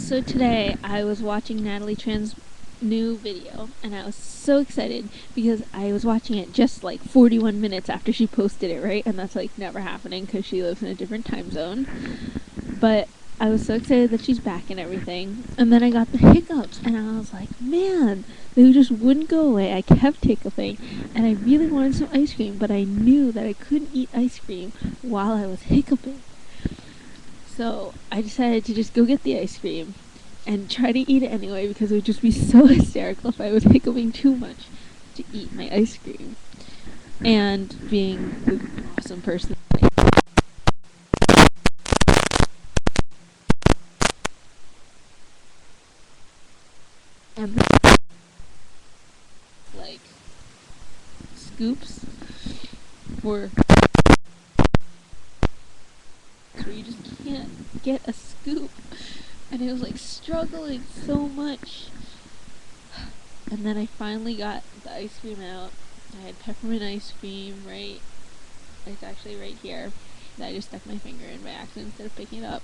So today I was watching Natalie Tran's new video and I was so excited because I was watching it just like 41 minutes after she posted it, right? And that's like never happening because she lives in a different time zone. But I was so excited that she's back and everything. And then I got the hiccups and I was like, man, they just wouldn't go away. I kept hiccuping and I really wanted some ice cream, but I knew that I couldn't eat ice cream while I was hiccuping. So I decided to just go get the ice cream and try to eat it anyway because it would just be so hysterical if I was hiccuping too much to eat my ice cream. And being the awesome person and like scoops were where you just can't get a scoop, and it was like struggling so much. And then I finally got the ice cream out. I had peppermint ice cream, right? It's actually right here. That I just stuck my finger in by accident instead of picking it up.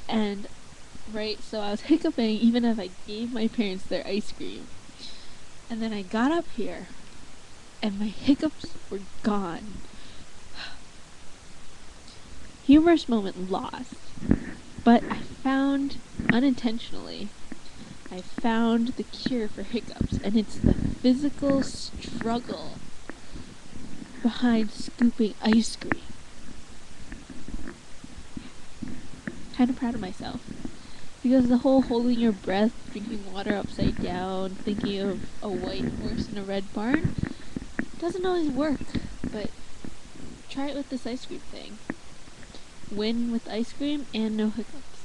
And right, so I was hiccuping even as I gave my parents their ice cream. And then I got up here and my hiccups were gone. Humorous moment lost. But I found, unintentionally, I found the cure for hiccups, and it's the physical struggle behind scooping ice cream. Kind of proud of myself. Because the whole holding your breath, drinking water upside down, thinking of a white horse in a red barn, doesn't always work. But try it with this ice cream thing. Win with ice cream and no hiccups.